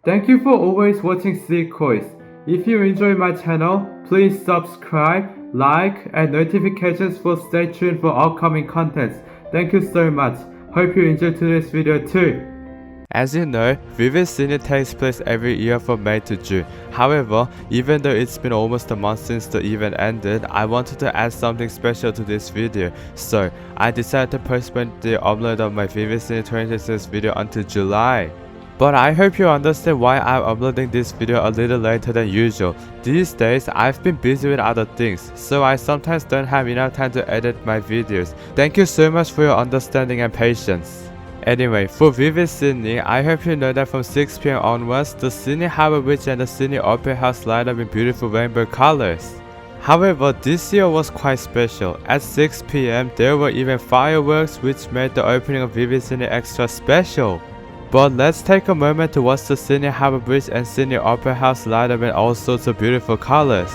Thank you for always watching Quay. If you enjoy my channel, please subscribe, like, and notifications for stay tuned for upcoming contents. Thank you so much. Hope you enjoyed today's video too. As you know, Vivid Sydney takes place every year from May to June. However, even though it's been almost a month since the event ended, I wanted to add something special to this video. So, I decided to postpone the upload of my Vivid Sydney 2026 video until July. But I hope you understand why I'm uploading this video a little later than usual. These days, I've been busy with other things, so I sometimes don't have enough time to edit my videos. Thank you so much for your understanding and patience. Anyway, for Vivid Sydney, I hope you know that from 6 PM onwards, the Sydney Harbour Bridge and the Sydney Opera House light up in beautiful rainbow colors. However, this year was quite special. At 6 PM, there were even fireworks which made the opening of Vivid Sydney extra special. But let's take a moment to watch the Sydney Harbour Bridge and Sydney Opera House light up in all sorts of beautiful colors.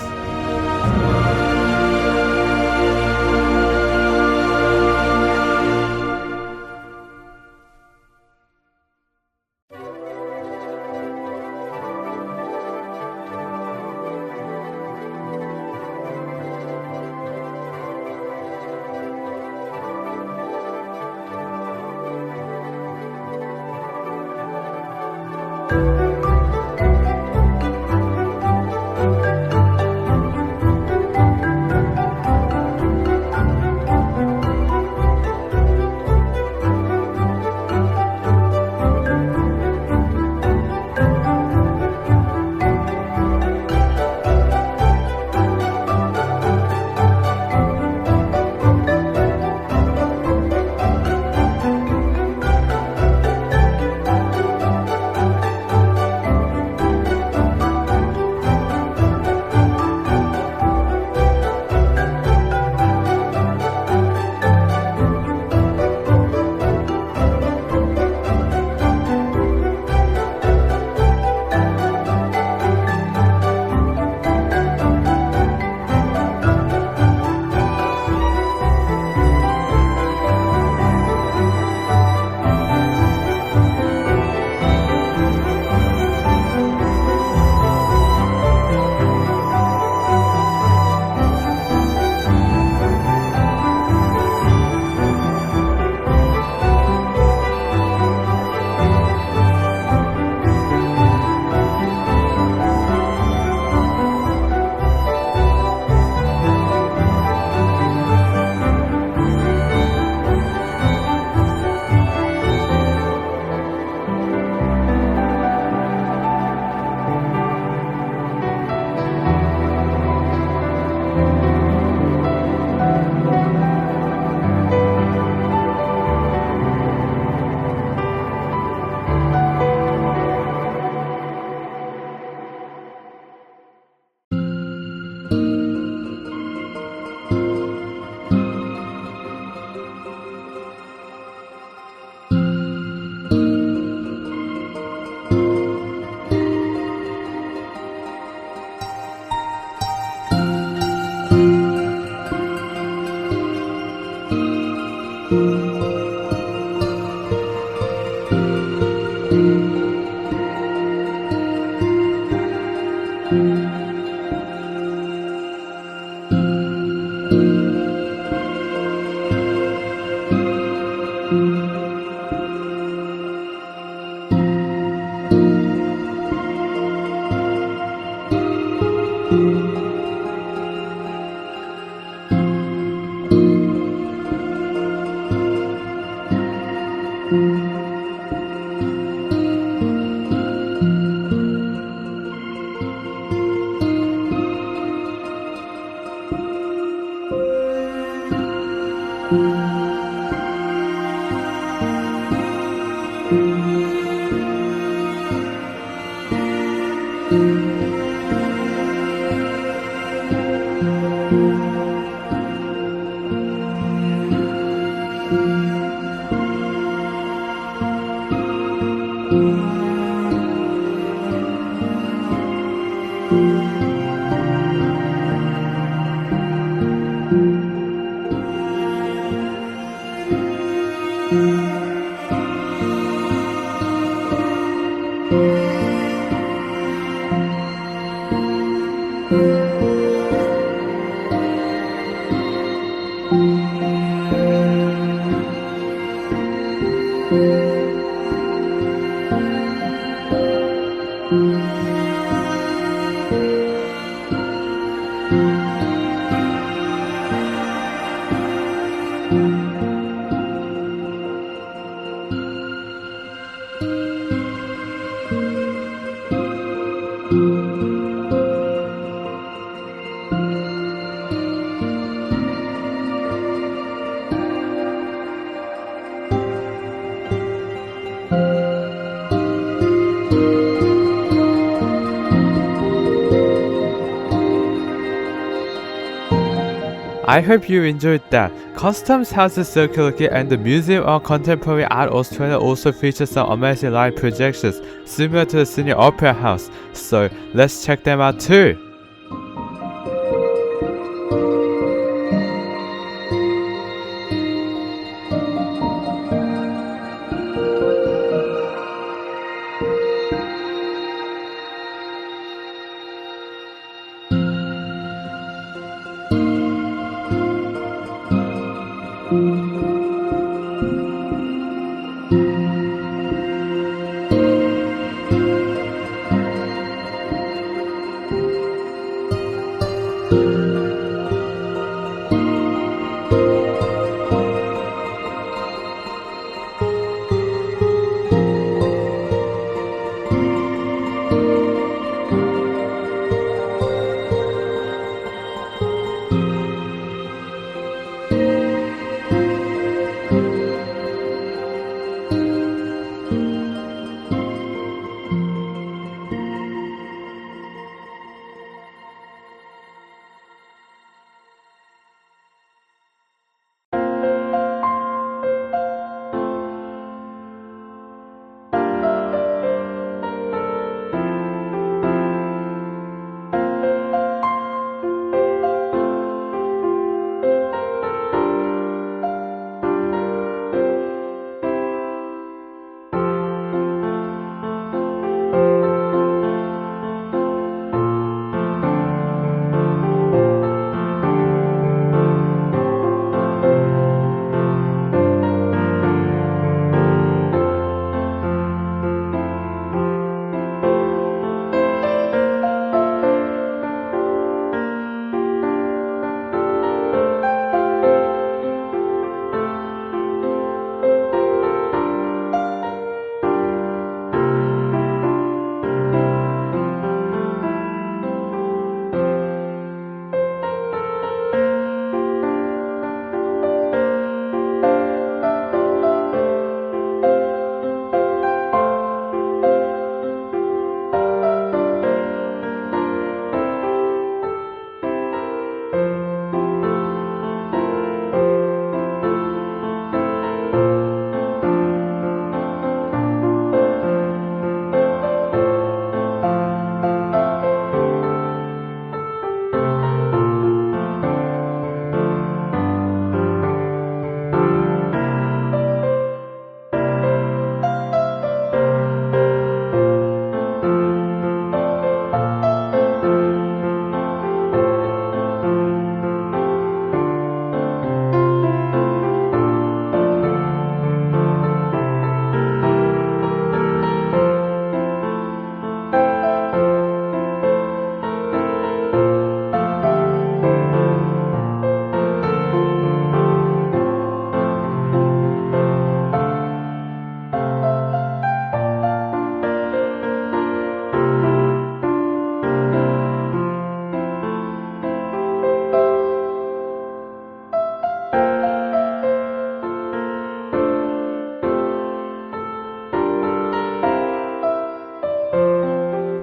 I hope you enjoyed that. Customs has a circular kit, and the Museum of Contemporary Art Australia also features some amazing live projections similar to the Sydney Opera House, so let's check them out too.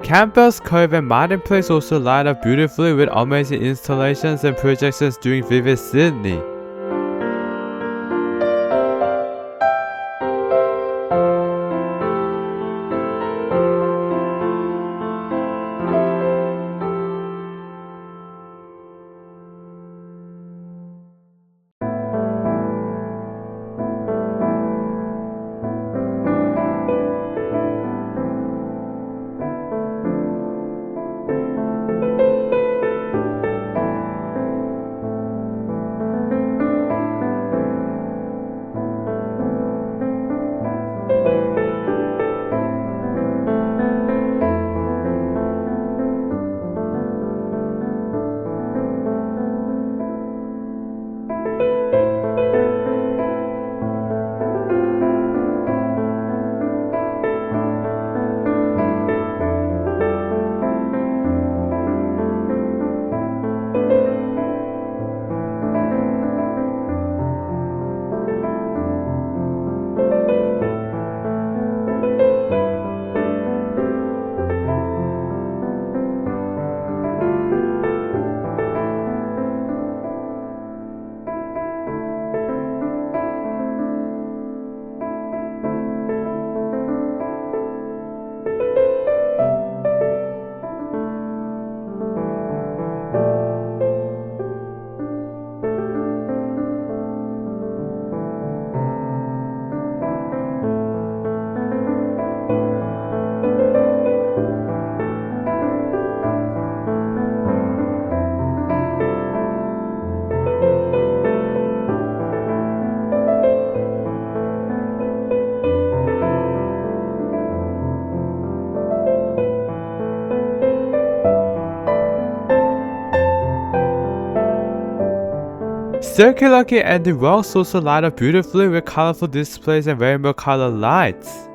Campbells Cove and Martin Place also line up beautifully with amazing installations and projections during Vivid Sydney. circular key and the rocks also light up beautifully with colorful displays and rainbow color lights.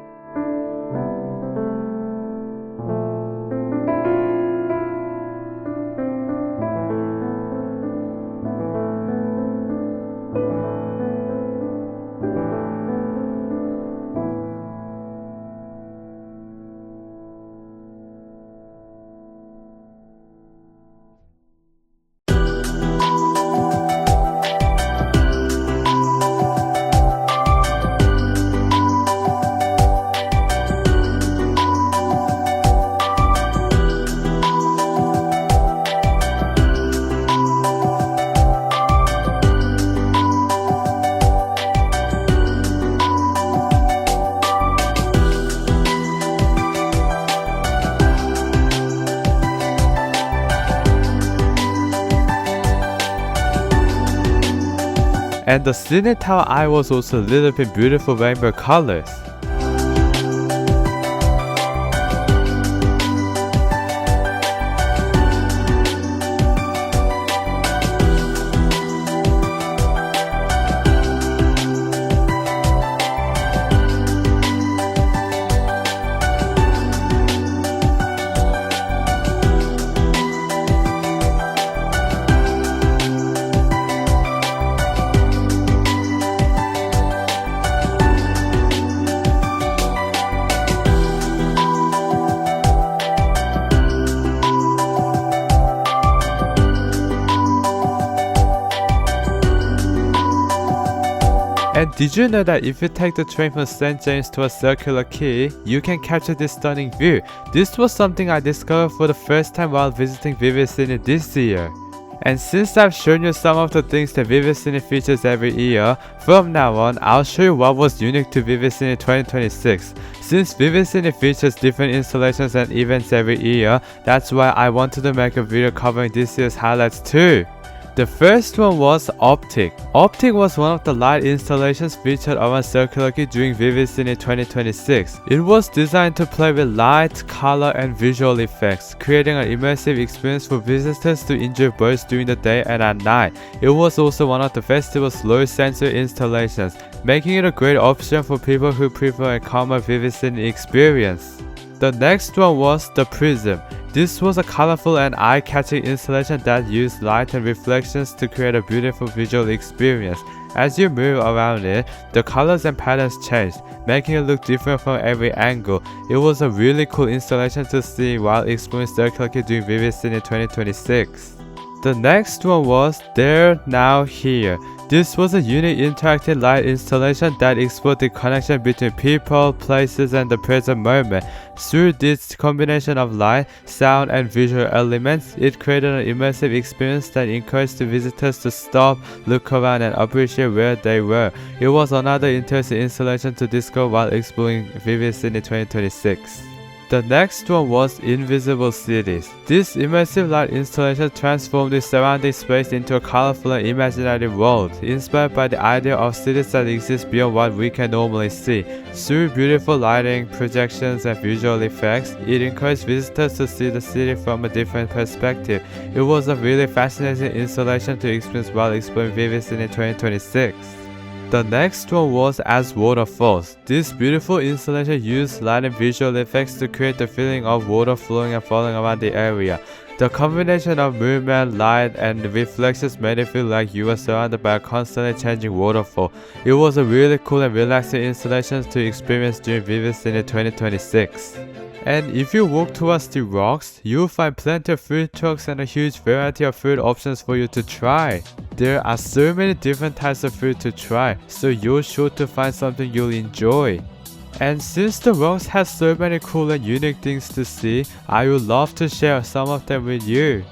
And the ceiling tower eye was also lit up in beautiful rainbow colors. And did you know that if you take the train from St. James to a circular quay, you can capture this stunning view? This was something I discovered for the first time while visiting Vivid Sydney this year. And since I've shown you some of the things that Vivid Sydney features every year, from now on, I'll show you what was unique to Vivid Sydney 2026. Since Vivid Sydney features different installations and events every year, that's why I wanted to make a video covering this year's highlights too. The first one was Optik. Optik was one of the light installations featured around Circular Quay during Vivid Sydney 2026. It was designed to play with light, color, and visual effects, creating an immersive experience for visitors to enjoy both during the day and at night. It was also one of the festival's low sensory installations, making it a great option for people who prefer a calmer Vivid Sydney experience. The next one was the Prism. This was a colorful and eye-catching installation that used light and reflections to create a beautiful visual experience. As you move around it, the colors and patterns changed, making it look different from every angle. It was a really cool installation to see while exploring Circular Quay during Vivid Sydney 2026. The next one was There Now Here. This was a unique interactive light installation that explored the connection between people, places, and the present moment. Through this combination of light, sound, and visual elements, it created an immersive experience that encouraged the visitors to stop, look around, and appreciate where they were. It was another interesting installation to discover while exploring Vivid Sydney 2026. The next one was Invisible Cities. This immersive light installation transformed the surrounding space into a colorful and imaginative world, inspired by the idea of cities that exist beyond what we can normally see. Through beautiful lighting, projections, and visual effects, it encouraged visitors to see the city from a different perspective. It was a really fascinating installation to experience while exploring Vivid Sydney 2026. The next one was As Waterfalls. This beautiful installation used light and visual effects to create the feeling of water flowing and falling around the area. The combination of movement, light, and reflections made it feel like you were surrounded by a constantly changing waterfall. It was a really cool and relaxing installation to experience during Vivid Sydney 2026. And if you walk towards the rocks, you'll find plenty of food trucks and a huge variety of food options for you to try. There are so many different types of food to try, so you're sure to find something you'll enjoy. And since the rocks has so many cool and unique things to see, I would love to share some of them with you.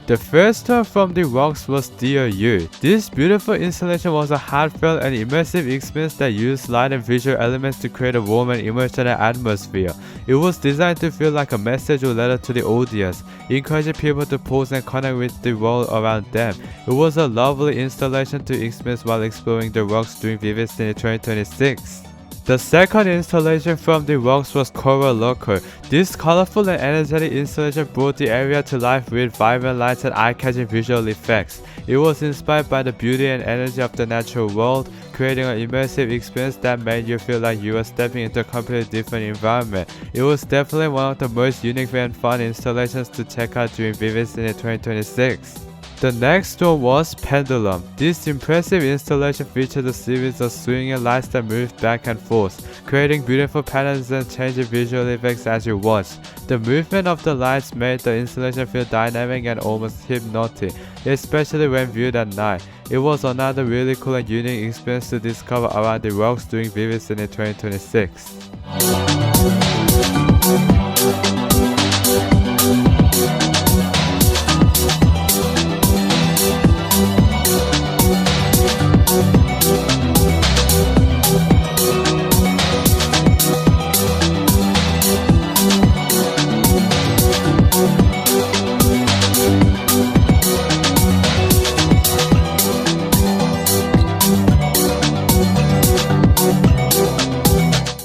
The first one from the rocks was Dear You. This beautiful installation was a heartfelt and immersive experience that used light and visual elements to create a warm and emotional atmosphere. It was designed to feel like a message or letter to the audience, encouraging people to pause and connect with the world around them. It was a lovely installation to experience while exploring the rocks during Vivid Sydney 2026. The second installation from the works was Koro Loko. This colorful and energetic installation brought the area to life with vibrant lights and eye-catching visual effects. It was inspired by the beauty and energy of the natural world, creating an immersive experience that made you feel like you were stepping into a completely different environment. It was definitely one of the most unique and fun installations to check out during Vivid Cine 2026. The next one was Pendulum. This impressive installation featured a series of swinging lights that moved back and forth, creating beautiful patterns and changing visual effects as you watched. The movement of the lights made the installation feel dynamic and almost hypnotic, especially when viewed at night. It was another really cool and unique experience to discover around the works during Vivid Cine 2026.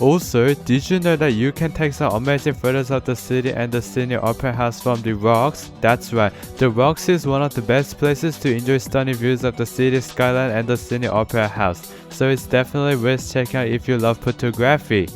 Also, did you know that you can take some amazing photos of the city and the Sydney Opera House from the rocks? That's right, the rocks is one of the best places to enjoy stunning views of the city skyline and the Sydney Opera House, so it's definitely worth checking out if you love photography.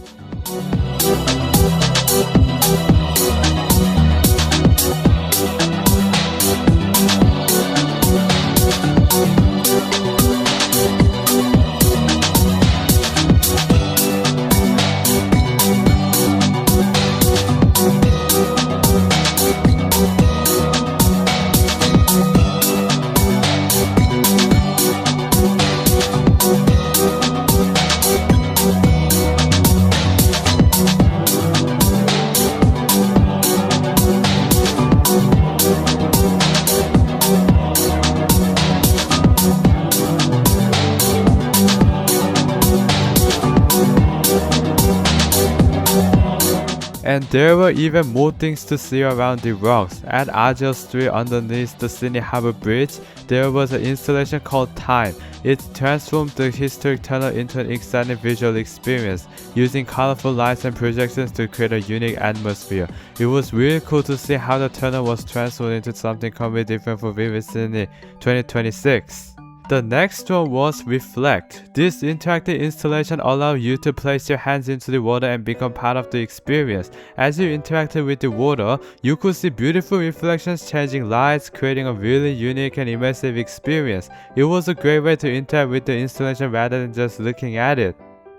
And there were even more things to see around the rocks. At Agile Street underneath the Sydney Harbour Bridge, there was an installation called Time. It transformed the historic tunnel into an exciting visual experience, using colorful lights and projections to create a unique atmosphere. It was really cool to see how the tunnel was transformed into something completely different for Vivid Cine 2026. The next one was Reflect. This interactive installation allowed you to place your hands into the water and become part of the experience. As you interacted with the water, you could see beautiful reflections changing lights, creating a really unique and immersive experience. It was a great way to interact with the installation rather than just looking at it.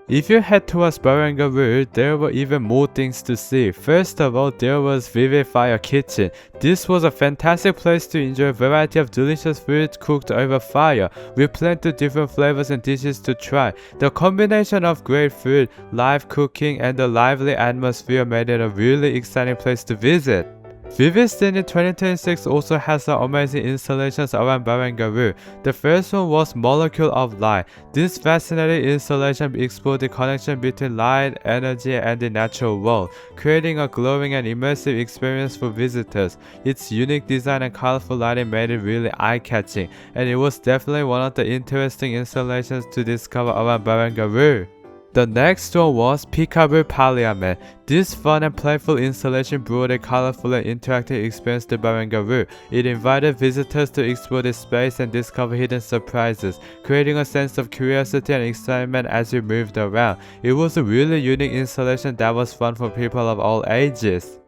If you head towards Barangaroo, there were even more things to see. First of all, there was Vivid Fire Kitchen. This was a fantastic place to enjoy a variety of delicious food cooked over fire, with plenty of different flavors and dishes to try. The combination of great food, live cooking, and the lively atmosphere made it a really exciting place to visit. Vivid Cine 2026 also has some amazing installations around Barangaroo. The first one was Molecule of Light. This fascinating installation explored the connection between light, energy, and the natural world, creating a glowing and immersive experience for visitors. Its unique design and colorful lighting made it really eye-catching, and it was definitely one of the interesting installations to discover around Barangaroo. The next one was Peekaboo Parliament. This fun and playful installation brought a colorful and interactive experience to Barangaroo. It invited visitors to explore the space and discover hidden surprises, creating a sense of curiosity and excitement as you moved around. It was a really unique installation that was fun for people of all ages.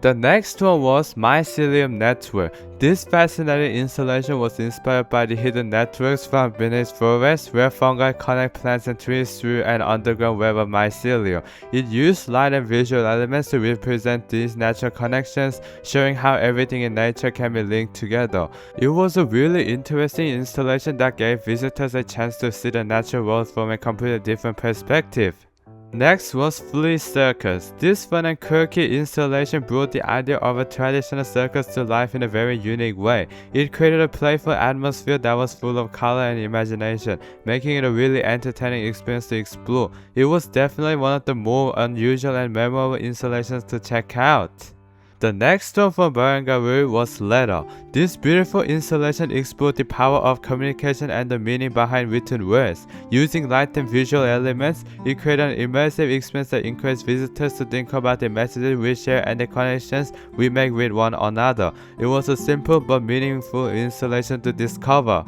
The next one was Mycelium Network. This fascinating installation was inspired by the hidden networks from beneath forests where fungi connect plants and trees through an underground web of mycelium. It used light and visual elements to represent these natural connections, showing how everything in nature can be linked together. It was a really interesting installation that gave visitors a chance to see the natural world from a completely different perspective. Next was Flea Circus. This fun and quirky installation brought the idea of a traditional circus to life in a very unique way. It created a playful atmosphere that was full of color and imagination, making it a really entertaining experience to explore. It was definitely one of the more unusual and memorable installations to check out. The next one from Barangaroo was Letter. This beautiful installation explored the power of communication and the meaning behind written words. Using light and visual elements, it created an immersive experience that encouraged visitors to think about the messages we share and the connections we make with one another. It was a simple but meaningful installation to discover.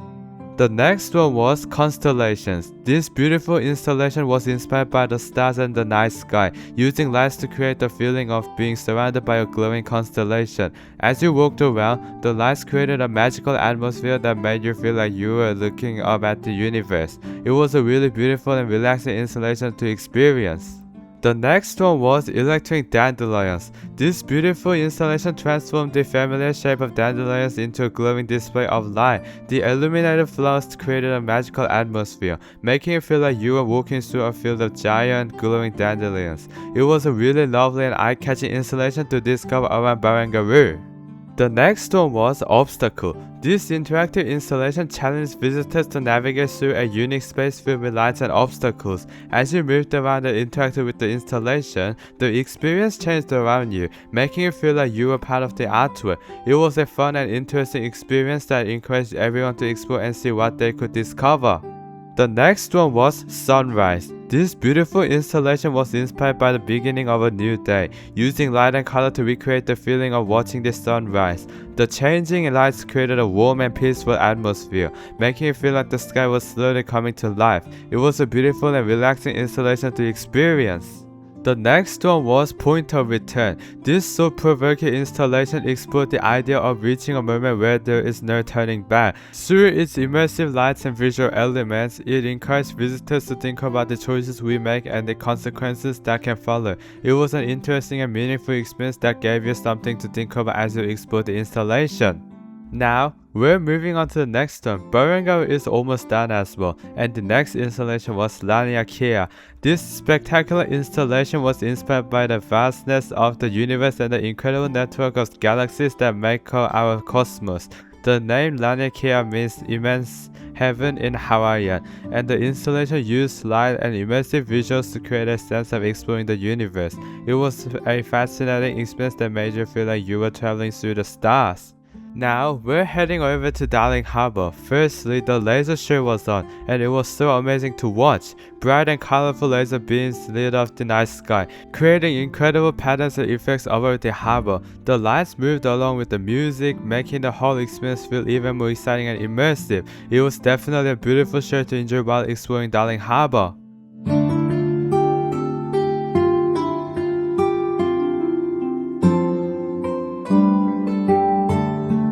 The next one was Constellations. This beautiful installation was inspired by the stars and the night sky, using lights to create the feeling of being surrounded by a glowing constellation. As you walked around, the lights created a magical atmosphere that made you feel like you were looking up at the universe. It was a really beautiful and relaxing installation to experience. The next one was Electric Dandelions. This beautiful installation transformed the familiar shape of dandelions into a glowing display of light. The illuminated flowers created a magical atmosphere, making it feel like you were walking through a field of giant glowing dandelions. It was a really lovely and eye-catching installation to discover around Barangaroo. The next one was Obstacle. This interactive installation challenged visitors to navigate through a unique space filled with lights and obstacles. As you moved around and interacted with the installation, the experience changed around you, making it feel like you were part of the artwork. It was a fun and interesting experience that encouraged everyone to explore and see what they could discover. The next one was Sunrise. This beautiful installation was inspired by the beginning of a new day, using light and color to recreate the feeling of watching the sunrise. The changing lights created a warm and peaceful atmosphere, making it feel like the sky was slowly coming to life. It was a beautiful and relaxing installation to experience. The next one was Point of Return. This thought-provoking installation explored the idea of reaching a moment where there is no turning back. Through its immersive lights and visual elements, it encouraged visitors to think about the choices we make and the consequences that can follow. It was an interesting and meaningful experience that gave you something to think about as you explore the installation. Now, we're moving on to the next one. Barangaroo is almost done as well, and the next installation was Laniakea. This spectacular installation was inspired by the vastness of the universe and the incredible network of galaxies that make up our cosmos. The name Laniakea means immense heaven in Hawaiian, and the installation used light and immersive visuals to create a sense of exploring the universe. It was a fascinating experience that made you feel like you were traveling through the stars. Now, we're heading over to Darling Harbour. Firstly, the laser show was on, and it was so amazing to watch. Bright and colorful laser beams lit up the night sky, creating incredible patterns and effects over the harbour. The lights moved along with the music, making the whole experience feel even more exciting and immersive. It was definitely a beautiful show to enjoy while exploring Darling Harbour.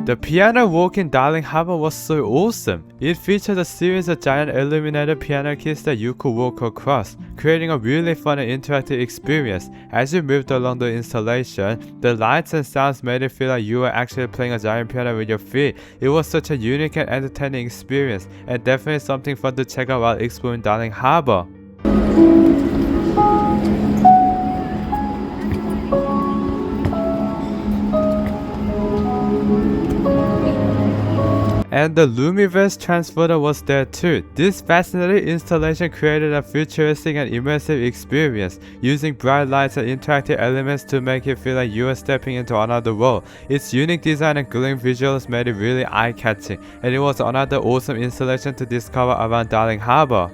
The piano walk in Darling Harbour was so awesome. It featured a series of giant illuminated piano keys that you could walk across, creating a really fun and interactive experience. As you moved along the installation, the lights and sounds made it feel like you were actually playing a giant piano with your feet. It was such a unique and entertaining experience, and definitely something fun to check out while exploring Darling Harbour. And the Lumiverse Transporter was there too. This fascinating installation created a futuristic and immersive experience, using bright lights and interactive elements to make it feel like you are stepping into another world. Its unique design and glowing visuals made it really eye-catching, and it was another awesome installation to discover around Darling Harbour.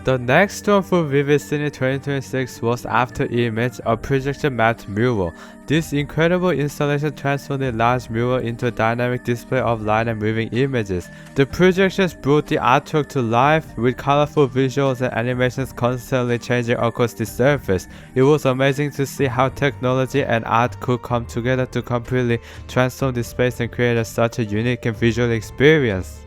The next one for Vivid Cine 2026 was Afterimage, a projection mapped mural. This incredible installation transformed a large mural into a dynamic display of light and moving images. The projections brought the artwork to life, with colorful visuals and animations constantly changing across the surface. It was amazing to see how technology and art could come together to completely transform the space and create such a unique and visual experience.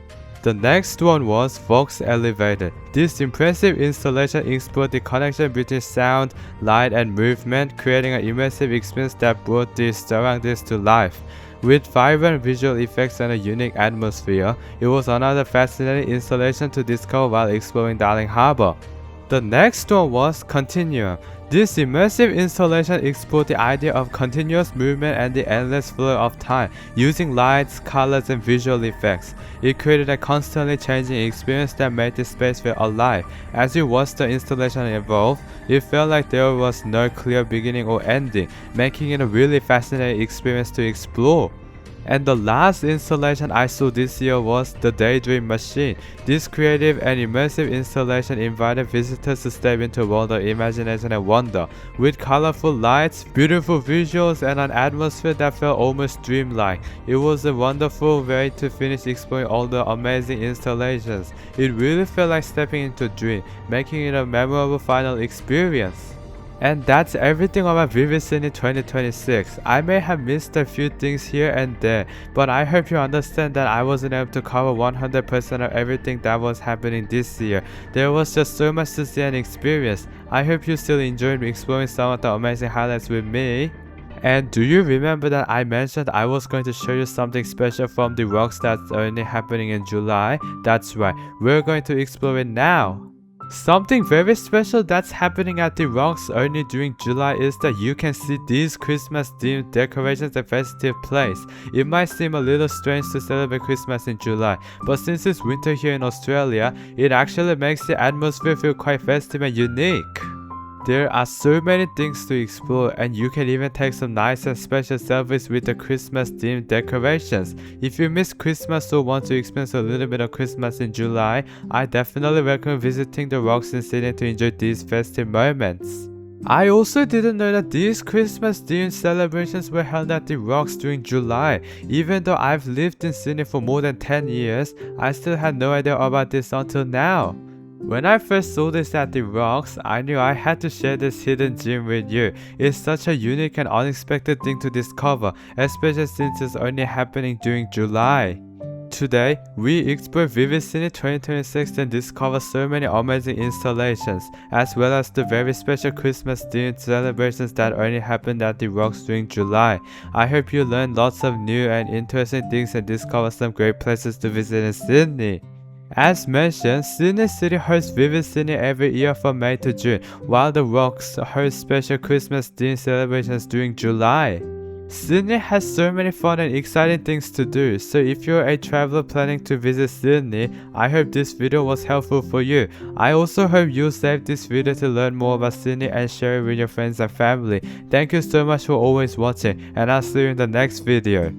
The next one was Voxelevated. This impressive installation explored the connection between sound, light, and movement, creating an immersive experience that brought the surroundings to life. With vibrant visual effects and a unique atmosphere, it was another fascinating installation to discover while exploring Darling Harbour. The next one was Continuum. This immersive installation explored the idea of continuous movement and the endless flow of time, using lights, colors, and visual effects. It created a constantly changing experience that made the space feel alive. As you watched the installation evolve, it felt like there was no clear beginning or ending, making it a really fascinating experience to explore. And the last installation I saw this year was the Daydream Machine. This creative and immersive installation invited visitors to step into a world of imagination and wonder, with colorful lights, beautiful visuals, and an atmosphere that felt almost dreamlike. It was a wonderful way to finish exploring all the amazing installations. It really felt like stepping into a dream, making it a memorable final experience. And that's everything on my Vivid Sydney 2026. I may have missed a few things here and there, but I hope you understand that I wasn't able to cover 100% of everything that was happening this year. There was just so much to see and experience. I hope you still enjoyed exploring some of the amazing highlights with me. And do you remember that I mentioned I was going to show you something special from the rocks that's only happening in July? That's right, we're going to explore it now. Something very special that's happening at the rocks only during July is that you can see these Christmas themed decorations and festive plays. It might seem a little strange to celebrate Christmas in July, but since it's winter here in Australia, it actually makes the atmosphere feel quite festive and unique. There are so many things to explore, and you can even take some nice and special selfies with the Christmas themed decorations. If you miss Christmas or want to experience a little bit of Christmas in July, I definitely recommend visiting the rocks in Sydney to enjoy these festive moments. I also didn't know that these Christmas themed celebrations were held at the rocks during July. Even though I've lived in Sydney for more than 10 years, I still had no idea about this until now. When I first saw this at the rocks, I knew I had to share this hidden gem with you. It's such a unique and unexpected thing to discover, especially since it's only happening during July. Today, we explore Vivid Sydney 2026 and discover so many amazing installations, as well as the very special Christmas themed celebrations that only happened at the rocks during July. I hope you learn lots of new and interesting things and discover some great places to visit in Sydney. As mentioned, Sydney City hosts Vivid Sydney every year from May to June, while the Rocks host special Christmas themed celebrations during July. Sydney has so many fun and exciting things to do, so if you're a traveler planning to visit Sydney, I hope this video was helpful for you. I also hope you'll save this video to learn more about Sydney and share it with your friends and family. Thank you so much for always watching, and I'll see you in the next video.